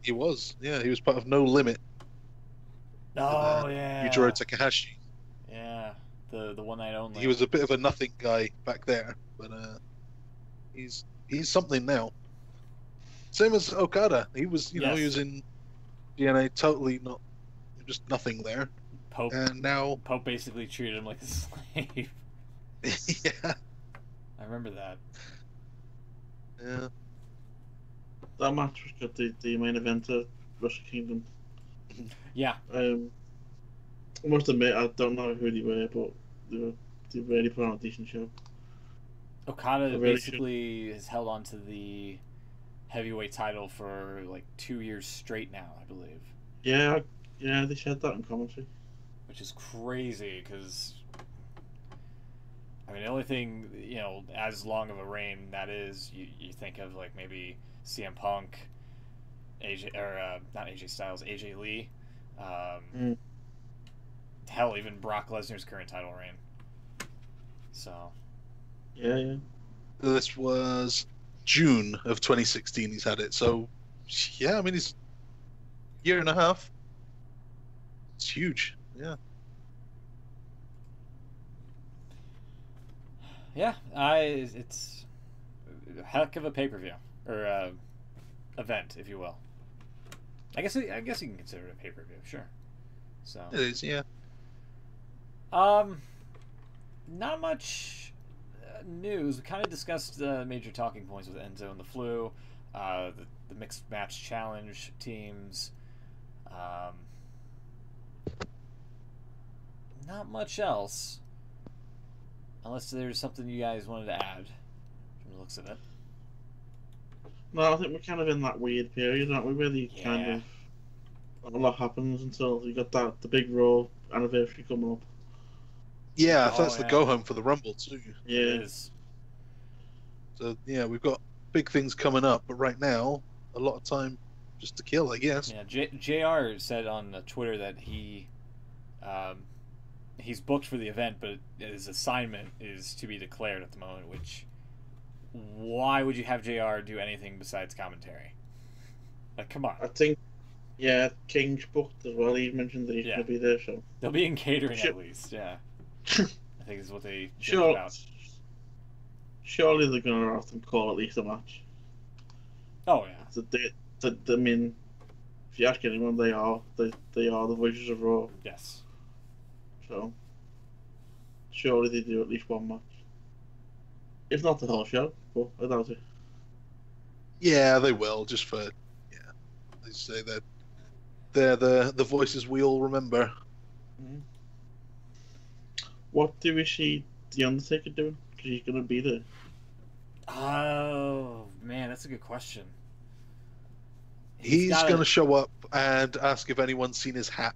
he was. Yeah, he was part of No Limit. Oh, yeah. Yujiro Takahashi. Yeah, the one night only. He was a bit of a nothing guy back there, but he's something now. Same as Okada. He was, he was in TNA, totally not, just nothing there. Pope, and now Pope basically treated him like a slave. Yeah. I remember that. Yeah. That match was good, the main event at Wrestle Kingdom. Yeah. I must admit, I don't know who they were, but they really put on a decent show. Okada basically has held on to the heavyweight title for like 2 years straight now, I believe. Yeah, they said that in commentary. Which is crazy, because I mean, the only thing, as long of a reign that is, you think of like maybe CM Punk, AJ, or not AJ Styles, AJ Lee, hell, even Brock Lesnar's current title reign. So. Yeah. This was June of 2016. He's had it, so yeah. I mean, he's a year and a half. It's huge. Yeah. Yeah, it's a heck of a pay-per-view or event, if you will. I guess you can consider it a pay-per-view, sure. So it is, yeah. Not much news. We kind of discussed the major talking points with Enzo and the Flu, the mixed match challenge teams. Not much else. Unless there's something you guys wanted to add from the looks of it. No, I think we're kind of in that weird period, aren't we? Where the kind of a lot happens until you got the big Raw anniversary coming up. Yeah, that's the go home for the Rumble too. Yeah. It is. So yeah, we've got big things coming up, but right now, a lot of time just to kill, I guess. Yeah, JR said on Twitter that he's booked for the event, but his assignment is to be declared at the moment, which, why would you have JR do anything besides commentary? Like, come on. I think, King's booked as well. He mentioned that he's going to be there, so. They'll be in catering at least, yeah. I think is what they joked about. Surely they're going to have them call at least a match. Oh, yeah. I mean, if you ask anyone, they are the voices of Raw. Yes. So, surely they do at least one match. If not the whole show, but I doubt it. Yeah, they will, just for, they say that they're the voices we all remember. Mm-hmm. What do we see The Undertaker doing? Because he's going to be there. Oh, man, that's a good question. He's going to show up and ask if anyone's seen his hat.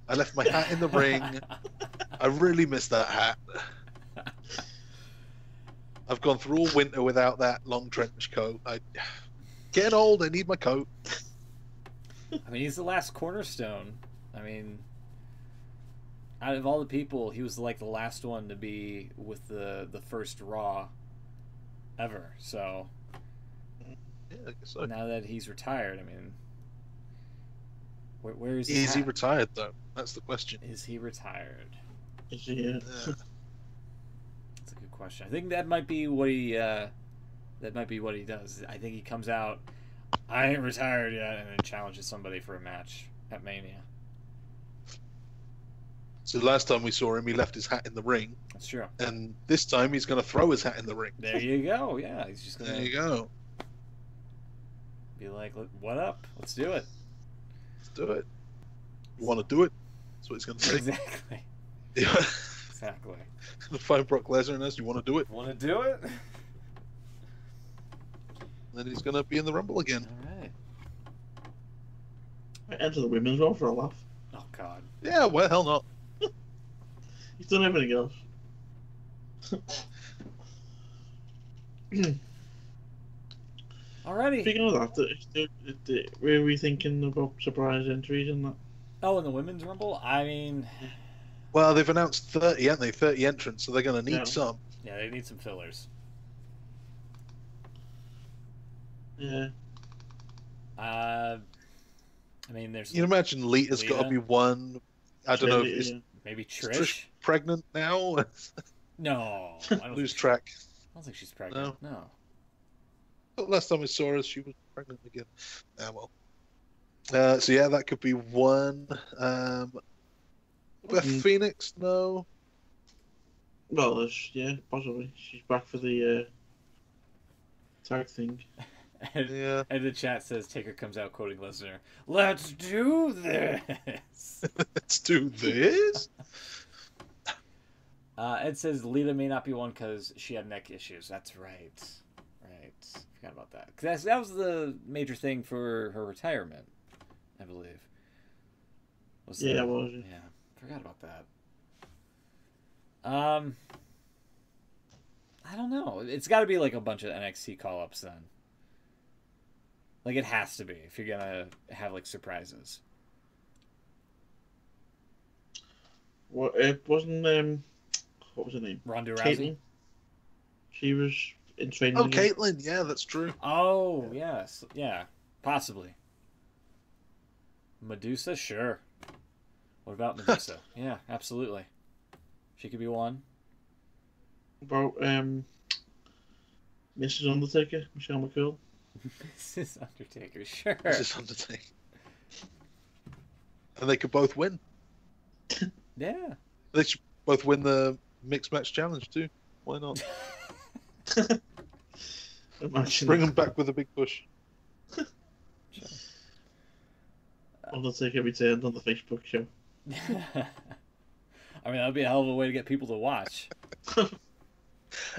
I left my hat in the ring. I really miss that hat. I've gone through all winter without that long trench coat. Getting old, I need my coat. I mean, he's the last cornerstone. I mean, out of all the people, he was like the last one to be with the first Raw ever. So, yeah, I guess so. Now that he's retired, I mean, where is he retired though? That's the question. Is he retired? Is he? question. I think that might be what he does. I think he comes out, I ain't retired yet, and then challenges somebody for a match at Mania. So last time we saw him, he left his hat in the ring. That's true. And this time he's going to throw his hat in the ring. There you go. Yeah, he's just gonna. There you go. Be like, what up? Let's do it. Let's do it. You want to do it? That's what he's going to say. Exactly. Yeah. Exactly. Gonna find Brock Lesnar and ask, "You want to do it?" Want to do it? Then he's going to be in the Rumble again. All right. Enter the women's one for a laugh. Oh God. Yeah, well, hell not. He's done everything else. Alrighty. Speaking of that, were we thinking about surprise entries and that? Oh, in the women's rumble, I mean, Well, they've announced 30, haven't they? 30 entrants, so they're going to need Yeah. some. yeah, they need some fillers. Yeah. I mean, there's You imagine Lita's got to Lita? be one. I don't know if Yeah. maybe is Trish. Trish pregnant now. No, I don't Lose think track. I don't think she's pregnant. No. But last time I saw her, she was pregnant again. Ah, well. So yeah, that could be one. Beth Mhm. Phoenix, no. Well, yeah, possibly. She's back for the tag thing. And, Yeah. and the chat says Taker comes out quoting Lesnar. Let's do this. Let's do this. Ed says Lita may not be one because she had neck issues. That's right. Right. Forgot about that. 'Cause that was the major thing for her retirement, I believe. Yeah, that- it was. Yeah. Forgot about that. I don't know. It's got to be like a bunch of NXT call-ups then. Like it has to be if you're gonna have like surprises. What? It wasn't. What was her name? Ronda Caitlyn. Rousey. She was in training. Oh, again. Caitlyn. Yeah, that's true. Oh yes, yeah, possibly. Medusa, sure. What about Medusa? Yeah, absolutely. She could be one. About Mrs. Undertaker, Michelle McCool. Mrs. Undertaker, sure. This is Undertaker. And they could both win. Yeah. They should both win the mixed match challenge too. Why not? Imagine Bring them back with a big push. Sure. Undertaker returned on the Facebook show. I mean, that'd be a hell of a way to get people to watch.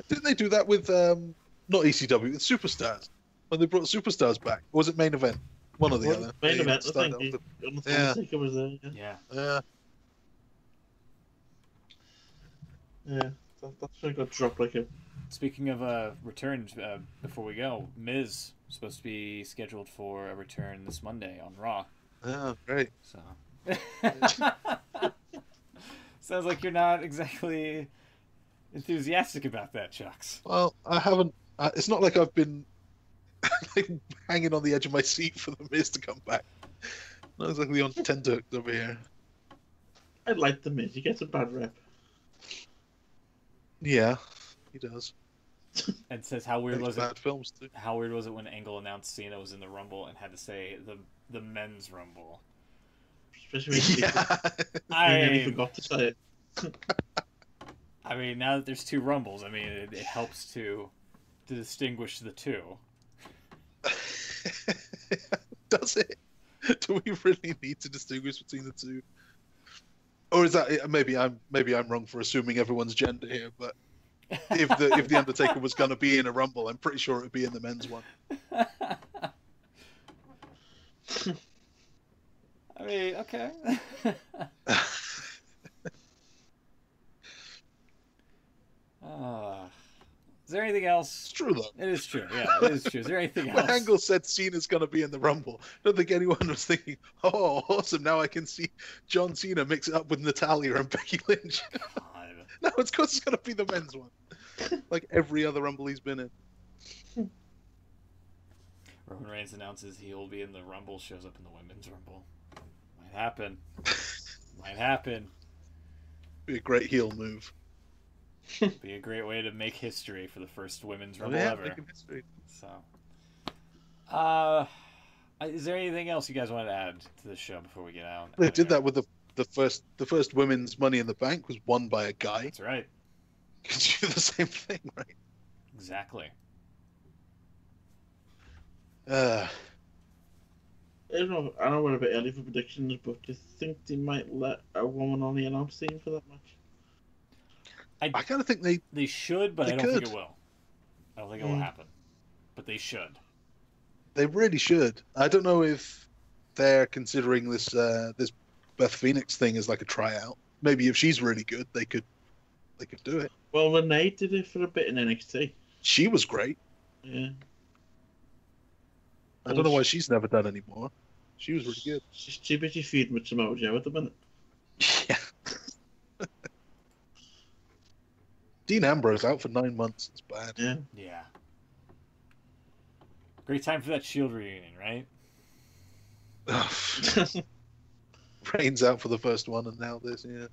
Didn't they do that with not ECW, with Superstars? When they brought Superstars back? Or was it Main Event? One or the Well, other. main They event, I started think. off Undertaker was there. Yeah. Yeah. Yeah. Yeah. That's when it got dropped like a. Speaking of returns, before we go, Miz is supposed to be scheduled for a return this Monday on Raw. Yeah, great. So. Sounds like you're not exactly enthusiastic about that, Chucks. Well, I haven't. It's not like I've been like, hanging on the edge of my seat for the Miz to come back. Not exactly on tenterhooks over here. I like the Miz. He gets a bad rep. Yeah, he does. And says how weird Makes was bad it? films too. How weird was it when Angle announced Cena was in the Rumble and had to say the men's Rumble? Especially when I he mean, forgot to say it. I mean, now that there's two Rumbles, I mean, it helps to distinguish the two. Does it? Do we really need to distinguish between the two? Or is that maybe I'm wrong for assuming everyone's gender here? But if the Undertaker was going to be in a Rumble, I'm pretty sure it would be in the men's one. I mean, okay. Is there anything else? It's true though. It is true. Yeah, it is true. Is there anything else? When Angle said Cena's going to be in the Rumble, I don't think anyone was thinking, "Oh, awesome! Now I can see John Cena mix it up with Natalia and Becky Lynch." God. No, of course it's going to be the men's one, like every other Rumble he's been in. Roman Reigns announces he will be in the Rumble, shows up in the Women's Rumble. Might happen. Might happen. Be a great heel move. Be a great way to make history for the first women's Oh, Rumble yeah, ever. making history. So, is there anything else you guys wanted to add to the show before we get out? They did that with the first women's Money in the Bank was won by a guy. That's right. Could do the same thing, right? Exactly. I don't know we're a bit early for predictions, but do you think they might let a woman on the announce team for that match? I kind of think they should, but they I don't think could. it will. I don't think it will happen. But they should. They really should. I don't know if they're considering this this Beth Phoenix thing as like a tryout. Maybe if she's really good, they could do it. Well, Renee did it for a bit in NXT. She was great. Yeah. I don't know why she's never done any more. She was really good. She's too busy feeding with Samoa Joe at the minute. Yeah. Dean Ambrose out for 9 months. It's bad. Yeah. Yeah. Great time for that Shield reunion, right? Reigns out for the first one, and now this. Yeah.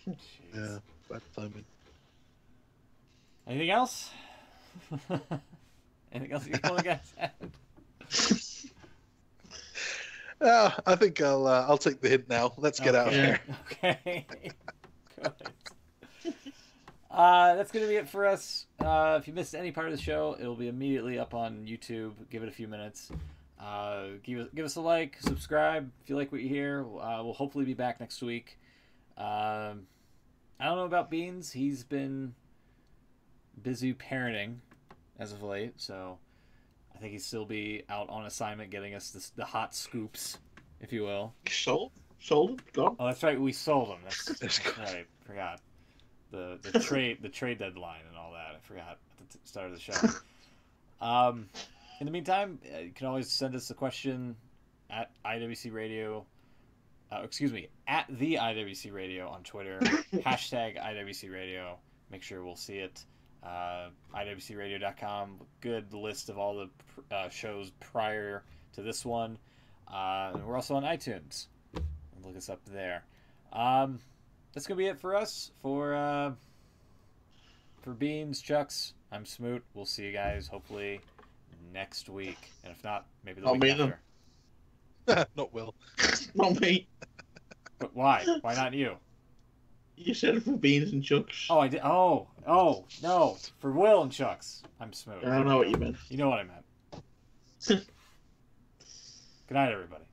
Jeez. Yeah. Bad timing. Anything else? Anything else you want to guys add? I think I'll take the hint now. Let's get out of here. Okay. Good. That's going to be it for us. If you missed any part of the show, it'll be immediately up on YouTube. Give it a few minutes. Give us a like, subscribe if you like what you hear. We'll hopefully be back next week. I don't know about Beans. He's been busy parenting as of late, so I think he'd still be out on assignment getting us the hot scoops, if you will. Sold him? Gone? Oh, that's right. We sold them. That's right. Forgot the trade deadline and all that. I forgot at the start of the show. In the meantime, you can always send us a question at IWC Radio. At the IWC Radio on Twitter. Hashtag IWC Radio. Make sure we'll see it. IWCRadio.com. Good list of all the shows prior to this one. And we're also on iTunes. Look us up there. That's gonna be it for us. For Beans, Chucks, I'm Smoot. We'll see you guys hopefully next week, and if not, maybe the week after. Not Will. Not me. But why? Why not you? You said it for Beans and Chucks. Oh, I did. Oh, no. For Will and Chucks, I'm Smoot. I don't know what you meant. You know what I meant. Good night, everybody.